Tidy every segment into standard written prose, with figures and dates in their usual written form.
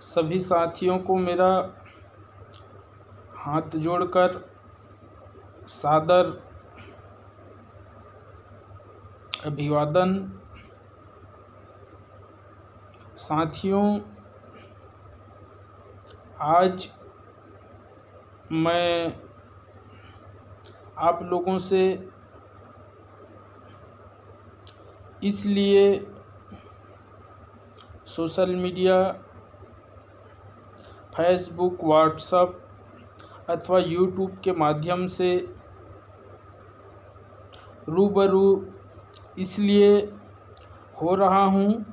सभी साथियों को मेरा हाथ जोड़कर सादर अभिवादन। साथियों, आज मैं आप लोगों से इसलिए सोशल मीडिया, फेसबुक, व्हाट्सएप अथवा यूट्यूब के माध्यम से रूबरू इसलिए हो रहा हूँ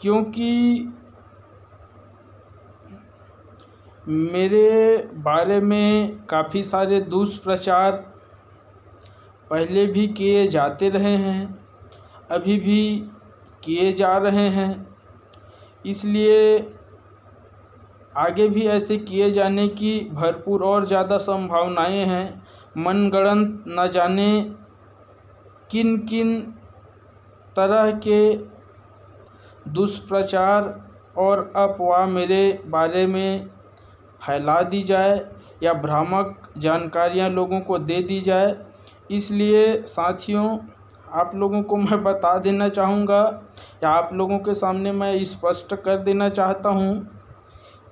क्योंकि मेरे बारे में काफ़ी सारे दुष्प्रचार पहले भी किए जाते रहे हैं, अभी भी किए जा रहे हैं। इसलिए आगे भी ऐसे किए जाने की भरपूर और ज़्यादा संभावनाएं हैं। मनगढ़ंत न जाने किन किन तरह के दुष्प्रचार और अफवाह मेरे बारे में फैला दी जाए या भ्रामक जानकारियां लोगों को दे दी जाए। इसलिए साथियों, आप लोगों को मैं बता देना चाहूँगा या आप लोगों के सामने मैं स्पष्ट कर देना चाहता हूँ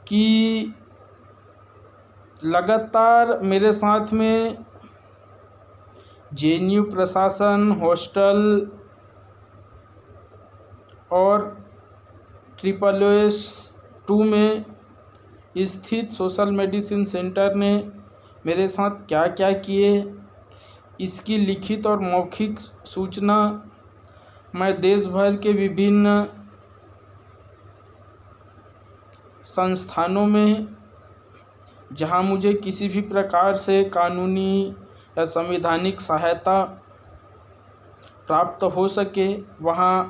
कि लगातार मेरे साथ में JNU प्रशासन, हॉस्टल और SSS-2 में स्थित सोशल मेडिसिन सेंटर ने मेरे साथ क्या क्या किए, इसकी लिखित और मौखिक सूचना मैं देश भर के विभिन्न संस्थानों में, जहां मुझे किसी भी प्रकार से कानूनी या संवैधानिक सहायता प्राप्त हो सके, वहां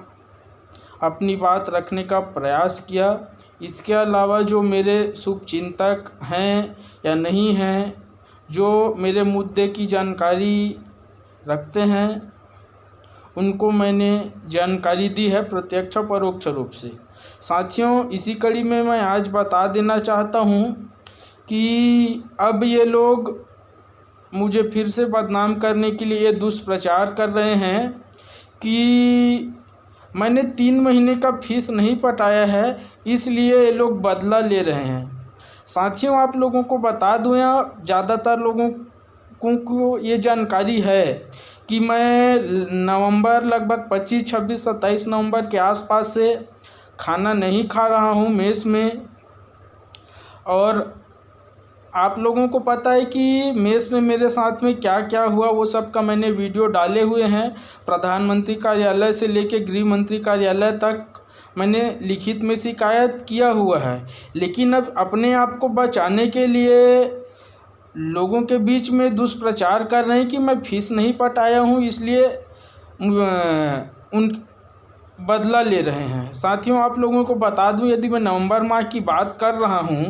अपनी बात रखने का प्रयास किया। इसके अलावा जो मेरे शुभचिंतक हैं या नहीं हैं, जो मेरे मुद्दे की जानकारी रखते हैं, उनको मैंने जानकारी दी है प्रत्यक्ष और परोक्ष रूप से। साथियों, इसी कड़ी में मैं आज बता देना चाहता हूँ कि अब ये लोग मुझे फिर से बदनाम करने के लिए दुष्प्रचार कर रहे हैं कि मैंने 3 महीने का फीस नहीं पटाया है, इसलिए ये लोग बदला ले रहे हैं। साथियों, आप लोगों को बता दूं या ज़्यादातर लोगों को ये जानकारी है कि मैं नवंबर लगभग 25, 26, 27 नवंबर के आसपास से खाना नहीं खा रहा हूँ मेस में। और आप लोगों को पता है कि मेस में मेरे साथ में क्या क्या हुआ, वो सब का मैंने वीडियो डाले हुए हैं। प्रधानमंत्री कार्यालय से लेकर गृह मंत्री कार्यालय तक मैंने लिखित में शिकायत किया हुआ है। लेकिन अब अपने आप को बचाने के लिए लोगों के बीच में दुष्प्रचार कर रहे हैं कि मैं फीस नहीं पटाया हूँ, इसलिए उन बदला ले रहे हैं। साथियों, आप लोगों को बता दूं, यदि मैं नवंबर माह की बात कर रहा हूं,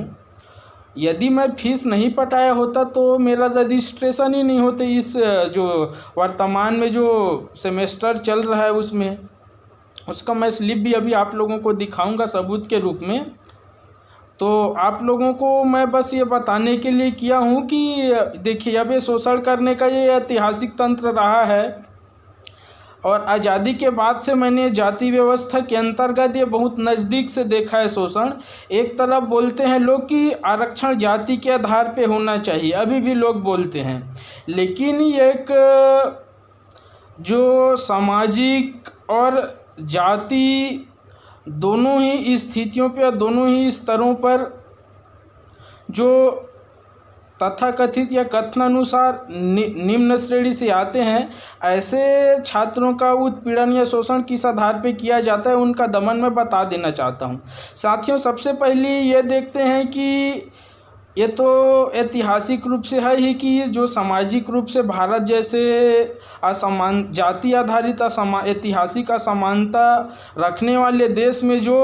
यदि मैं फीस नहीं पटाया होता तो मेरा रजिस्ट्रेशन ही नहीं होते इस जो वर्तमान में जो सेमेस्टर चल रहा है उसमें। उसका मैं स्लिप भी अभी आप लोगों को दिखाऊंगा सबूत के रूप में। तो आप लोगों को मैं बस ये बताने के लिए किया हूँ कि देखिए, अब ये शोषण करने का ये ऐतिहासिक तंत्र रहा है और आज़ादी के बाद से मैंने जाति व्यवस्था के अंतर्गत ये बहुत नज़दीक से देखा है शोषण। एक तरफ बोलते हैं लोग कि आरक्षण जाति के आधार पे होना चाहिए, अभी भी लोग बोलते हैं, लेकिन ये एक जो सामाजिक और जाति दोनों ही स्थितियों पे और दोनों ही स्तरों पर जो तथाकथित या कथनानुसार निम्न श्रेणी से आते हैं, ऐसे छात्रों का उत्पीड़न या शोषण किस आधार पे किया जाता है, उनका दमन मैं बता देना चाहता हूं। साथियों, सबसे पहले ये देखते हैं कि ये तो ऐतिहासिक रूप से है ही कि जो सामाजिक रूप से भारत जैसे असमान जाति आधारित ऐतिहासिक असमानता रखने वाले देश में जो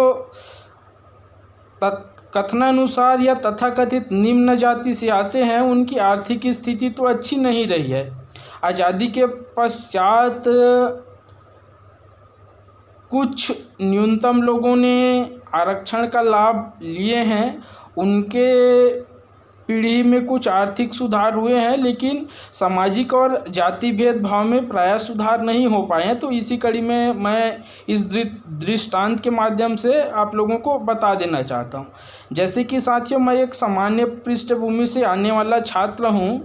कथनानुसार या तथाकथित निम्न जाति से आते हैं, उनकी आर्थिक स्थिति तो अच्छी नहीं रही है। आज़ादी के पश्चात कुछ न्यूनतम लोगों ने आरक्षण का लाभ लिए हैं, उनके पीढ़ी में कुछ आर्थिक सुधार हुए हैं, लेकिन सामाजिक और जाति भेदभाव में प्रायः सुधार नहीं हो पाए हैं। तो इसी कड़ी में मैं इस दृष्टांत के माध्यम से आप लोगों को बता देना चाहता हूँ। जैसे कि साथियों, मैं एक सामान्य पृष्ठभूमि से आने वाला छात्र हूँ,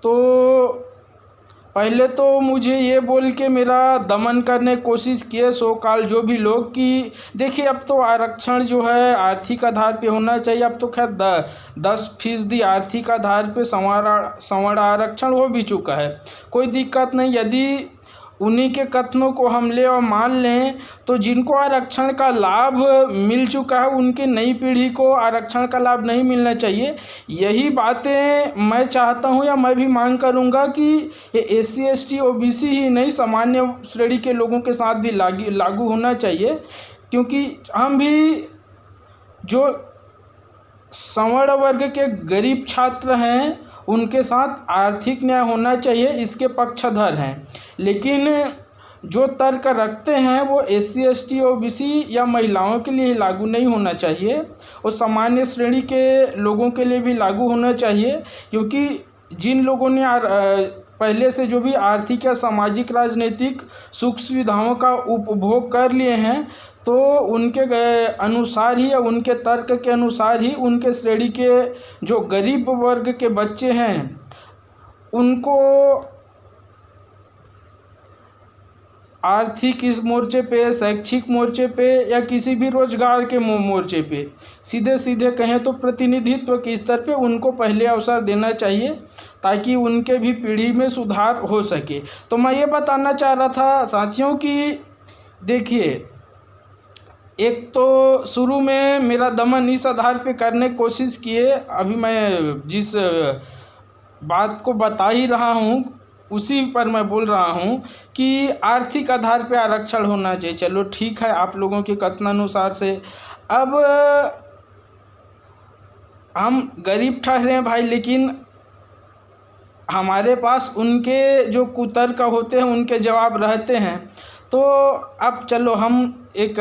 तो पहले तो मुझे ये बोल के मेरा दमन करने की कोशिश किए सो काल जो भी लोग कि देखिए अब तो आरक्षण जो है आर्थिक आधार पे होना चाहिए। अब तो खैर 10% आर्थिक आधार पे सवर्ण आरक्षण हो भी चुका है, कोई दिक्कत नहीं। यदि उन्हीं के कथनों को हम ले और मान लें तो जिनको आरक्षण का लाभ मिल चुका है उनके नई पीढ़ी को आरक्षण का लाभ नहीं मिलना चाहिए। यही बातें मैं चाहता हूं या मैं भी मांग करूंगा कि ये SC ST OBC ही नहीं, सामान्य श्रेणी के लोगों के साथ भी लागू होना चाहिए, क्योंकि हम भी जो सवर्ण वर्ग के गरीब छात्र हैं उनके साथ आर्थिक न्याय होना चाहिए, इसके पक्षधर हैं। लेकिन जो तर्क रखते हैं वो SC ST OBC या महिलाओं के लिए लागू नहीं होना चाहिए, और सामान्य श्रेणी के लोगों के लिए भी लागू होना चाहिए, क्योंकि जिन लोगों ने पहले से जो भी आर्थिक या सामाजिक राजनीतिक सुख सुविधाओं का उपभोग कर लिए हैं, तो उनके अनुसार ही या उनके तर्क के अनुसार ही उनके श्रेणी के जो गरीब वर्ग के बच्चे हैं उनको आर्थिक इस मोर्चे पे, शैक्षिक मोर्चे पे या किसी भी रोजगार के मोर्चे पे सीधे सीधे कहें तो प्रतिनिधित्व के स्तर पे उनको पहले अवसर देना चाहिए, ताकि उनके भी पीढ़ी में सुधार हो सके। तो मैं ये बताना चाह रहा था साथियों कि देखिए, एक तो शुरू में मेरा दमन इस आधार पे करने की कोशिश किए, अभी मैं जिस बात को बता ही रहा हूँ उसी पर मैं बोल रहा हूँ कि आर्थिक आधार पे आरक्षण होना चाहिए। चलो ठीक है, आप लोगों के कथनानुसार से अब हम गरीब ठहरे हैं भाई, लेकिन हमारे पास उनके जो कुतर्क होते हैं उनके जवाब रहते हैं। तो अब चलो हम एक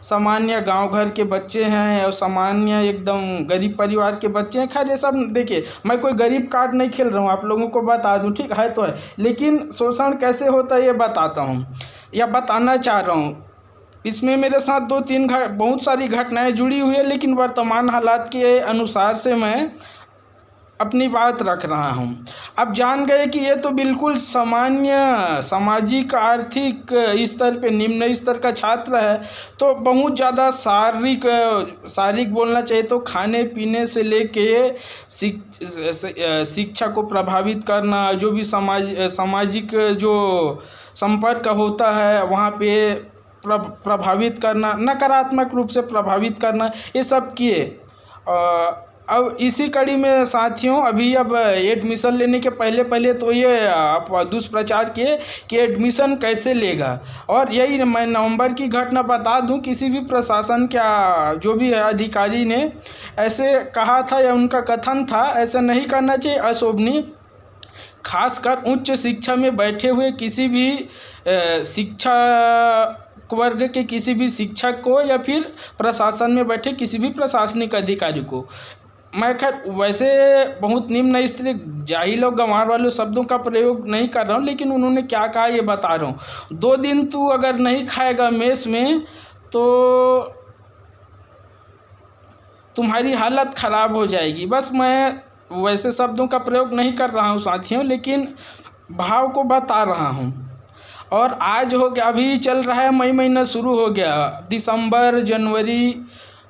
सामान्य गांव घर के बच्चे हैं और सामान्य एकदम गरीब परिवार के बच्चे हैं। खैर ये सब देखिए, मैं कोई गरीब कार्ड नहीं खेल रहा हूँ, आप लोगों को बता दूँ, ठीक है तो है, लेकिन शोषण कैसे होता है ये बताता हूँ या बताना चाह रहा हूँ। इसमें मेरे साथ 2-3 बहुत सारी घटनाएं जुड़ी हुई है, लेकिन वर्तमान हालात के अनुसार से मैं अपनी बात रख रहा हूँ। अब जान गए कि ये तो बिल्कुल सामान्य सामाजिक आर्थिक स्तर पे निम्न स्तर का छात्र है, तो बहुत ज़्यादा शारीरिक बोलना चाहिए तो खाने पीने से लेके शिक्षा को प्रभावित करना, जो भी सामाजिक जो संपर्क होता है वहाँ पे प्रभावित करना, नकारात्मक रूप से प्रभावित करना, ये सब किए। अब इसी कड़ी में साथियों अब एडमिशन लेने के पहले तो ये आप दुष्प्रचार किए कि एडमिशन कैसे लेगा, और यही मैं नवंबर की घटना बता दूं, किसी भी प्रशासन क्या जो भी अधिकारी ने ऐसे कहा था या उनका कथन था, ऐसा नहीं करना चाहिए, अशोभनीय। खासकर उच्च शिक्षा में बैठे हुए किसी भी शिक्षा वर्ग के किसी भी शिक्षक को या फिर प्रशासन में बैठे किसी भी प्रशासनिक अधिकारी को, मैं खैर वैसे बहुत निम्न स्तर जाहिल और गंवार वाले शब्दों का प्रयोग नहीं कर रहा हूँ, लेकिन उन्होंने क्या कहा ये बता रहा हूँ। 2 दिन तू अगर नहीं खाएगा मेस में तो तुम्हारी हालत ख़राब हो जाएगी। बस मैं वैसे शब्दों का प्रयोग नहीं कर रहा हूँ साथियों, लेकिन भाव को बता रहा हूँ। और आज हो गया, अभी चल रहा है मई महीना शुरू हो गया, दिसंबर, जनवरी,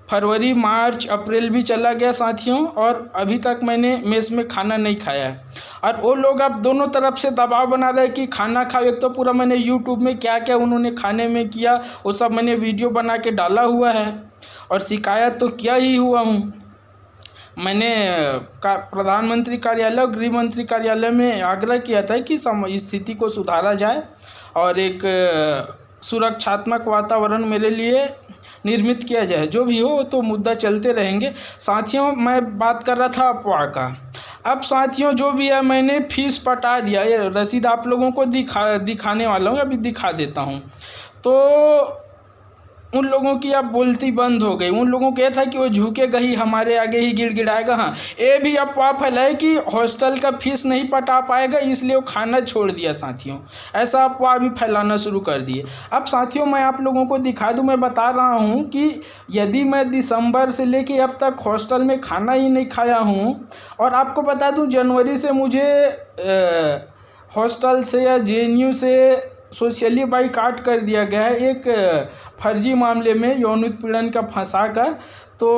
फरवरी, मार्च, अप्रैल भी चला गया साथियों, और अभी तक मैंने मेस में खाना नहीं खाया है। और वो लोग अब दोनों तरफ से दबाव बना रहे हैं कि खाना खाओ। एक तो पूरा मैंने यूट्यूब में क्या क्या उन्होंने खाने में किया वो सब मैंने वीडियो बना के डाला हुआ है, और शिकायत तो किया ही हुआ हूँ। मैंने प्रधानमंत्री कार्यालय और गृह मंत्री कार्यालय में आग्रह किया था कि स्थिति को सुधारा जाए और एक सुरक्षात्मक वातावरण मेरे लिए निर्मित किया जाए। जो भी हो तो मुद्दा चलते रहेंगे साथियों। मैं बात कर रहा था अफवाह का। अब साथियों जो भी है मैंने फीस पटा दिया, ये रसीद आप लोगों को दिखाने वाला हूँ, अभी दिखा देता हूँ। तो उन लोगों की अब बोलती बंद हो गई। उन लोगों को यह था कि वो झुकेगा ही, हमारे आगे ही गिड़गिड़ाएगा। हाँ, ये भी अफवाह फैलाई कि हॉस्टल का फीस नहीं पटा पाएगा इसलिए वो खाना छोड़ दिया साथियों। ऐसा अफवाह भी फैलाना शुरू कर दिए। अब साथियों मैं आप लोगों को दिखा दूँ, मैं बता रहा हूँ कि यदि मैं दिसंबर से लेके अब तक हॉस्टल में खाना ही नहीं खाया हूँ, और आपको बता दूँ जनवरी से मुझे हॉस्टल से या जेएनयू से सोशली बाइकाट कर दिया गया है एक फर्जी मामले में यौन उत्पीड़न का फंसा कर। तो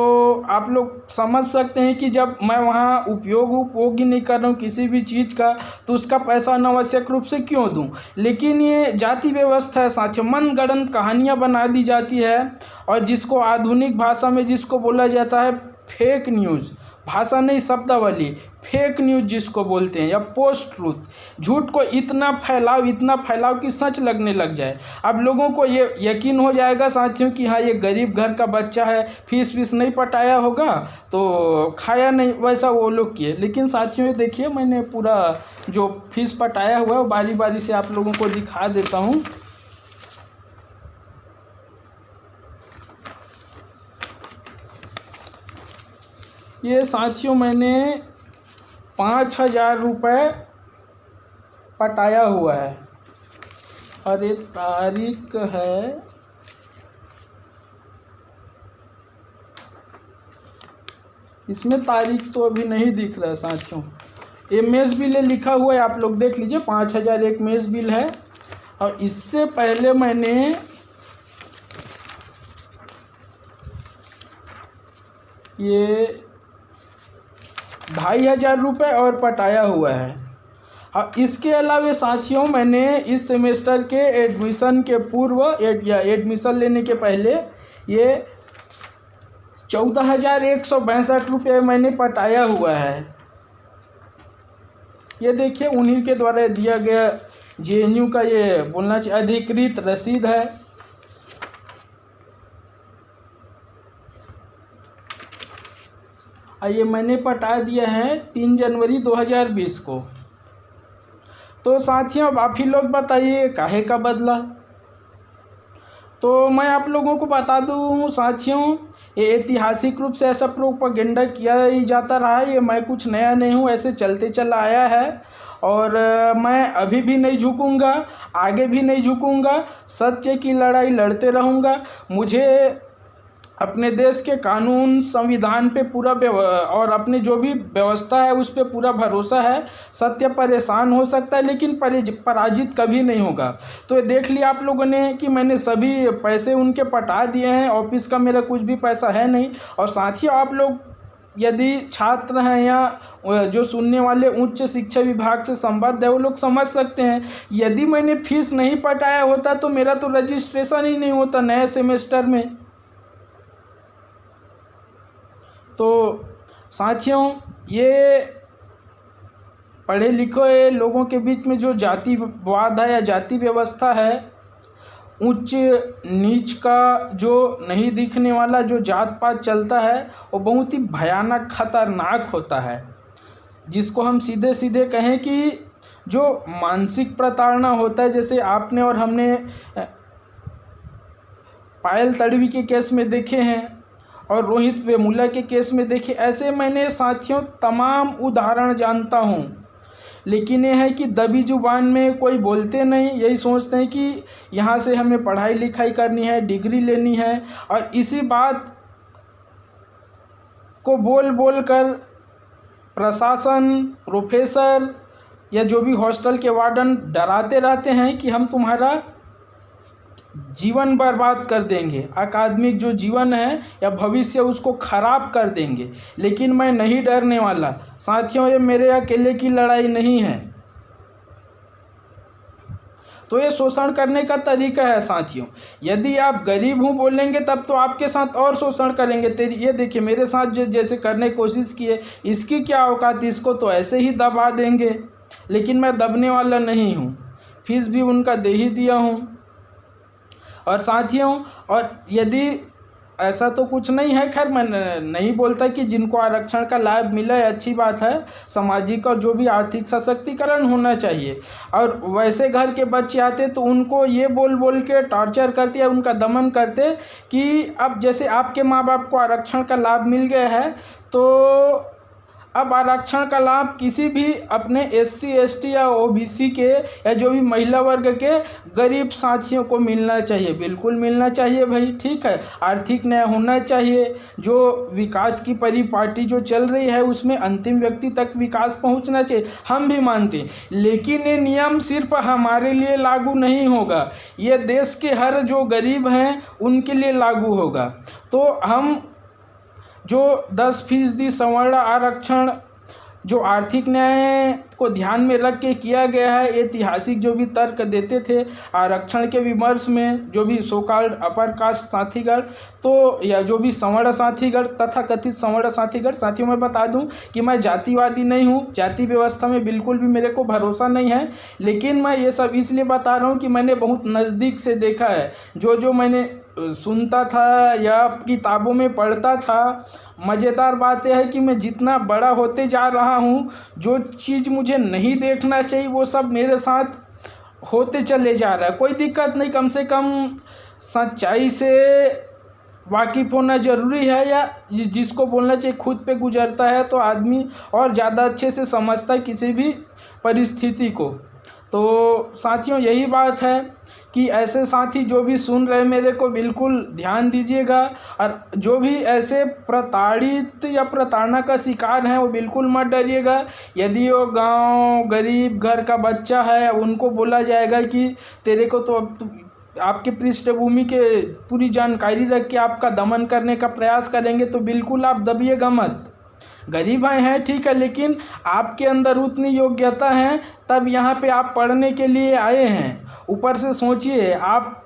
आप लोग समझ सकते हैं कि जब मैं वहाँ उपयोग ही नहीं कर रहा हूँ किसी भी चीज़ का, तो उसका पैसा अनावश्यक रूप से क्यों दूँ। लेकिन ये जाति व्यवस्था है साथियों, मनगढ़ंत कहानियाँ बना दी जाती है, और जिसको आधुनिक भाषा में जिसको बोला जाता है फेक न्यूज़, भाषा नहीं शब्दावली, फेक न्यूज़ जिसको बोलते हैं, या पोस्ट ट्रूथ, झूठ को इतना फैलाव कि सच लगने लग जाए। अब लोगों को ये यकीन हो जाएगा साथियों कि हाँ ये गरीब घर का बच्चा है, फीस नहीं पटाया होगा तो खाया नहीं, वैसा वो लोग किए। लेकिन साथियों ये देखिए मैंने पूरा जो फीस पटाया हुआ है वो बारी बारी से आप लोगों को दिखा देता हूँ। ये साथियों मैंने 5,000 रुपये पटाया हुआ है, और ये तारीख है, इसमें तारीख तो अभी नहीं दिख रहा है साथियों। ये मेस बिल लिखा हुआ है, आप लोग देख लीजिए, 5,000 एक मेस बिल है। और इससे पहले मैंने ये 2,500 रुपये और पटाया हुआ है। और इसके अलावा साथियों मैंने इस सेमेस्टर के एडमिशन के पूर्व या एडमिशन लेने के पहले ये 14,162 रुपये मैंने पटाया हुआ है। ये देखिए उन्हीं के द्वारा दिया गया जेएनयू का ये बोलना चाहिए अधिकृत रसीद है। ये मैंने पटा दिया है 3 जनवरी 2020 को। तो साथियों अब आप ही लोग बताइए काहे का बदला। तो मैं आप लोगों को बता दूं साथियों, ये ऐतिहासिक रूप से ऐसा प्रोपेगेंडा किया ही जाता रहा है, ये मैं कुछ नया नहीं हूँ, ऐसे चलते चला आया है। और मैं अभी भी नहीं झुकूंगा, आगे भी नहीं झुकूंगा, सत्य की लड़ाई लड़ते रहूँगा। मुझे अपने देश के कानून संविधान पे पूरा और अपने जो भी व्यवस्था है उस पे पूरा भरोसा है। सत्य परेशान हो सकता है लेकिन पराजित कभी नहीं होगा। तो ये देख लिया आप लोगों ने कि मैंने सभी पैसे उनके पटा दिए हैं, ऑफिस का मेरा कुछ भी पैसा है नहीं। और साथ ही आप लोग यदि छात्र हैं या जो सुनने वाले उच्च शिक्षा विभाग से संबद्ध है वो लोग समझ सकते हैं, यदि मैंने फीस नहीं पटाया होता तो मेरा तो रजिस्ट्रेशन ही नहीं होता नए सेमेस्टर में। तो साथियों ये पढ़े लिखे लोगों के बीच में जो जातिवाद है या जाति व्यवस्था है, उच्च नीच का जो नहीं दिखने वाला जो जात पात चलता है वो बहुत ही भयानक खतरनाक होता है। जिसको हम सीधे सीधे कहें कि जो मानसिक प्रताड़ना होता है, जैसे आपने और हमने पायल तड़वी के केस में देखे हैं और रोहित वेमुला के केस में देखे, ऐसे मैंने साथियों तमाम उदाहरण जानता हूँ। लेकिन ये है कि दबी जुबान में कोई बोलते नहीं, यही सोचते हैं कि यहाँ से हमें पढ़ाई लिखाई करनी है, डिग्री लेनी है, और इसी बात को बोल बोल कर प्रशासन, प्रोफेसर या जो भी हॉस्टल के वार्डन डराते रहते हैं कि हम तुम्हारा जीवन बर्बाद कर देंगे, अकादमिक जो जीवन है या भविष्य उसको खराब कर देंगे। लेकिन मैं नहीं डरने वाला साथियों, ये मेरे अकेले की लड़ाई नहीं है। तो ये शोषण करने का तरीका है साथियों। यदि आप गरीब हूँ बोलेंगे तब तो आपके साथ और शोषण करेंगे। तेरी ये देखिए मेरे साथ जो जैसे करने की कोशिश की है, इसकी क्या औकात, इसको तो ऐसे ही दबा देंगे। लेकिन मैं दबने वाला नहीं हूँ, फीस भी उनका दे ही दिया हूँ। और साथियों और यदि ऐसा तो कुछ नहीं है। खैर मैं नहीं बोलता कि जिनको आरक्षण का लाभ मिला है अच्छी बात है, सामाजिक और जो भी आर्थिक सशक्तिकरण होना चाहिए। और वैसे घर के बच्चे आते तो उनको ये बोल बोल के टॉर्चर करते या उनका दमन करते कि अब जैसे आपके माँ बाप को आरक्षण का लाभ मिल गया है तो अब आरक्षण का लाभ किसी भी अपने SC ST या OBC के या जो भी महिला वर्ग के गरीब साथियों को मिलना चाहिए, बिल्कुल मिलना चाहिए भाई। ठीक है, आर्थिक न्याय होना चाहिए। जो विकास की परिपाटी जो चल रही है उसमें अंतिम व्यक्ति तक विकास पहुंचना चाहिए, हम भी मानते हैं। लेकिन ये नियम सिर्फ हमारे लिए लागू नहीं होगा, ये देश के हर जो गरीब हैं उनके लिए लागू होगा। तो हम जो 10% सवर्ण आरक्षण जो आर्थिक न्याय को ध्यान में रख के किया गया है, ऐतिहासिक जो भी तर्क देते थे आरक्षण के विमर्श में, जो भी सोकाल्ड अपर कास्ट साथीगण तो या जो भी सवर्ण साथीगण तथा कथित सवर्ण साथीगण, साथियों मैं बता दूं कि मैं जातिवादी नहीं हूं, जाति व्यवस्था में बिल्कुल भी मेरे को भरोसा नहीं है। लेकिन मैं ये सब इसलिए बता रहा हूं कि मैंने बहुत नज़दीक से देखा है। जो मैंने सुनता था या किताबों में पढ़ता था, मज़ेदार बात यह है कि मैं जितना बड़ा होते जा रहा हूँ, जो चीज़ मुझे नहीं देखना चाहिए वो सब मेरे साथ होते चले जा रहा है। कोई दिक्कत नहीं, कम से कम सच्चाई से वाकिफ़ होना ज़रूरी है, या जिसको बोलना चाहिए खुद पे गुजरता है तो आदमी और ज़्यादा अच्छे से समझता है किसी भी परिस्थिति को। तो साथियों यही बात है कि ऐसे साथी जो भी सुन रहे मेरे को बिल्कुल ध्यान दीजिएगा, और जो भी ऐसे प्रताड़ित या प्रताड़ना का शिकार हैं वो बिल्कुल मत डरिएगा। यदि वो गांव गरीब घर का बच्चा है, उनको बोला जाएगा कि तेरे को तो अब आपके पृष्ठभूमि के पूरी जानकारी रख के आपका दमन करने का प्रयास करेंगे, तो बिल्कुल आप दबिएगा मत। गरीब आए हैं ठीक है, लेकिन आपके अंदर उतनी योग्यता है तब यहाँ पे आप पढ़ने के लिए आए हैं। ऊपर से सोचिए, आप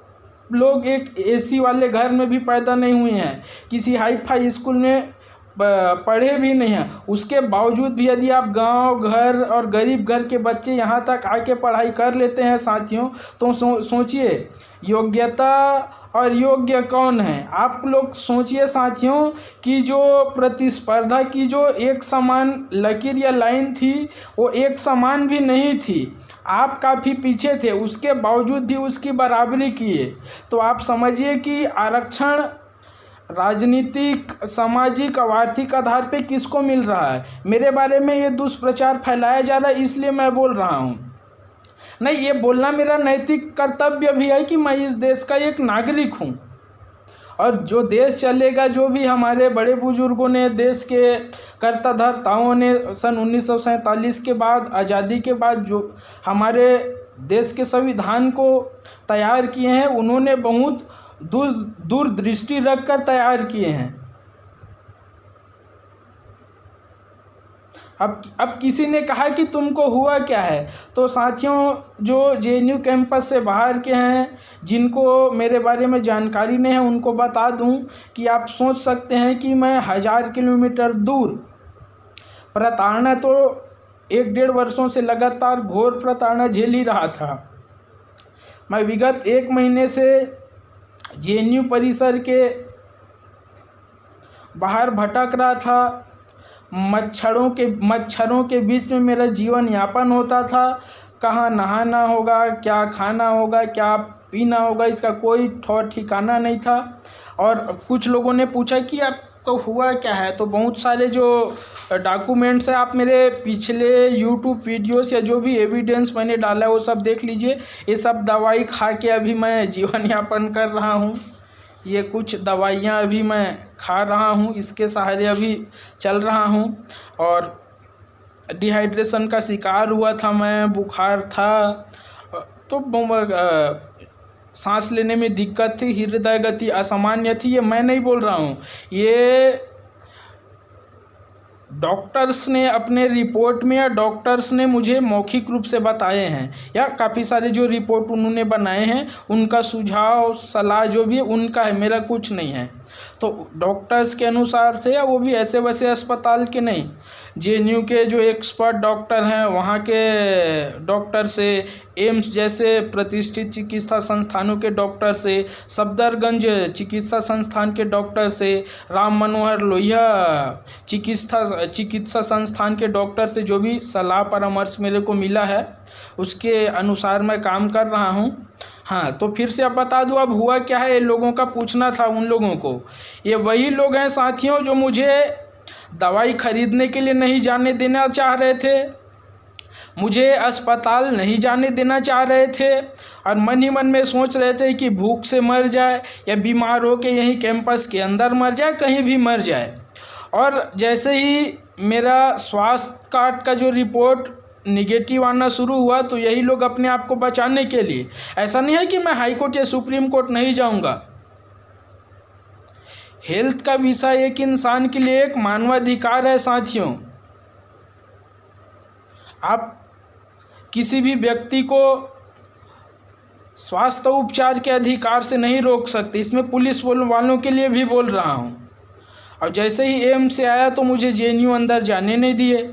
लोग एक AC वाले घर में भी पैदा नहीं हुए हैं, किसी हाई फाई स्कूल में पढ़े भी नहीं हैं, उसके बावजूद भी यदि आप गांव घर और गरीब घर के बच्चे यहाँ तक आके पढ़ाई कर लेते हैं साथियों, तो सोचिए योग्यता और योग्य कौन है। आप लोग सोचिए साथियों कि जो प्रतिस्पर्धा की जो एक समान लकीर या लाइन थी वो एक समान भी नहीं थी, आप काफ़ी पीछे थे, उसके बावजूद भी उसकी बराबरी किए। तो आप समझिए कि आरक्षण राजनीतिक सामाजिक और आर्थिक आधार पे किसको मिल रहा है। मेरे बारे में ये दुष्प्रचार फैलाया जा रहा है, इसलिए मैं बोल रहा हूँ। नहीं, ये बोलना मेरा नैतिक कर्तव्य भी है कि मैं इस देश का एक नागरिक हूँ, और जो देश चलेगा, जो भी हमारे बड़े बुजुर्गों ने देश के कर्ता धर्ताओं ने सन 1947 के बाद आज़ादी के बाद जो हमारे देश के संविधान को तैयार किए हैं, उन्होंने बहुत दूरदृष्टि रखकर तैयार किए हैं। अब किसी ने कहा कि तुमको हुआ क्या है, तो साथियों जो JNU कैंपस से बाहर के हैं, जिनको मेरे बारे में जानकारी नहीं है, उनको बता दूं कि आप सोच सकते हैं कि मैं 1000 किलोमीटर दूर प्रताड़ना तो 1-1.5 वर्षों से लगातार घोर प्रताड़ना झेल ही रहा था। मैं विगत 1 महीने से JNU परिसर के बाहर भटक रहा था। मच्छरों के बीच में मेरा जीवन यापन होता था। कहाँ नहाना होगा, क्या खाना होगा, क्या पीना होगा, इसका कोई ठौर ठिकाना नहीं था। और कुछ लोगों ने पूछा कि आपको हुआ क्या है, तो बहुत सारे जो डॉक्यूमेंट्स हैं, आप मेरे पिछले YouTube वीडियोस या जो भी एविडेंस मैंने डाला है वो सब देख लीजिए। ये सब दवाई खा के अभी मैं जीवन यापन कर रहा हूँ। ये कुछ दवाइयाँ अभी मैं खा रहा हूँ, इसके सहारे अभी चल रहा हूँ। और डिहाइड्रेशन का शिकार हुआ था मैं, बुखार था, तो सांस लेने में दिक्कत थी, हृदय गति असामान्य थी। ये मैं नहीं बोल रहा हूँ, ये डॉक्टर्स ने अपने रिपोर्ट में, या डॉक्टर्स ने मुझे मौखिक रूप से बताए हैं, या काफ़ी सारे जो रिपोर्ट उन्होंने बनाए हैं उनका सुझाव सलाह जो भी है उनका है, मेरा कुछ नहीं है। तो डॉक्टर्स के अनुसार थे या वो भी ऐसे वैसे अस्पताल के नहीं, जेएनयू के जो एक्सपर्ट डॉक्टर हैं वहाँ के डॉक्टर से, एम्स जैसे प्रतिष्ठित चिकित्सा संस्थानों के डॉक्टर से, सफदरगंज चिकित्सा संस्थान के डॉक्टर से, राम मनोहर लोहिया चिकित्सा संस्थान के डॉक्टर से जो भी सलाह परामर्श मेरे को मिला है उसके अनुसार मैं काम कर रहा हूँ। हाँ, तो फिर से अब बता दूँ अब हुआ क्या है, ये लोगों का पूछना था उन लोगों को। ये वही लोग हैं साथियों जो मुझे दवाई खरीदने के लिए नहीं जाने देना चाह रहे थे, मुझे अस्पताल नहीं जाने देना चाह रहे थे, और मन ही मन में सोच रहे थे कि भूख से मर जाए या बीमार हो के यहीं कैंपस के अंदर मर जाए, कहीं भी मर जाए। और जैसे ही मेरा स्वास्थ्य कार्ड का जो रिपोर्ट निगेटिव आना शुरू हुआ तो यही लोग अपने आप को बचाने के लिए, ऐसा नहीं है कि मैं हाई कोर्ट या सुप्रीम कोर्ट नहीं जाऊंगा, हेल्थ का विषय एक इंसान के लिए एक मानवाधिकार है साथियों। आप किसी भी व्यक्ति को स्वास्थ्य उपचार के अधिकार से नहीं रोक सकते, इसमें पुलिस वालों के लिए भी बोल रहा हूँ। और जैसे ही एम्स से आया तो मुझे जेएनयू अंदर जाने नहीं दिए।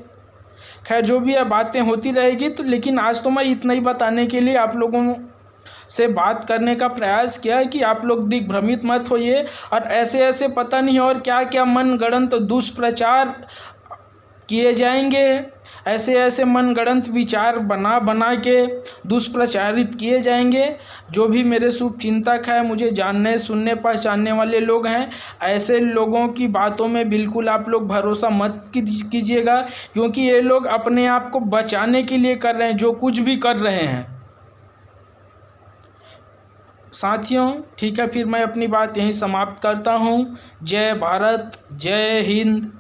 खैर जो भी है बातें होती रहेगी, तो लेकिन आज तो मैं इतना ही बताने के लिए आप लोगों से बात करने का प्रयास किया है कि आप लोग दिग्भ्रमित मत होइए, और ऐसे ऐसे पता नहीं और क्या क्या मनगढ़ंत दुष्प्रचार किए जाएंगे, ऐसे ऐसे मनगढ़ंत विचार बना के दुष्प्रचारित किए जाएंगे। जो भी मेरे शुभचिंतक हैं, मुझे जानने सुनने पहचानने वाले लोग हैं, ऐसे लोगों की बातों में बिल्कुल आप लोग भरोसा मत कीजिएगा, क्योंकि ये लोग अपने आप को बचाने के लिए कर रहे हैं जो कुछ भी कर रहे हैं साथियों। ठीक है, फिर मैं अपनी बात यहीं समाप्त करता हूँ। जय भारत, जय हिंद।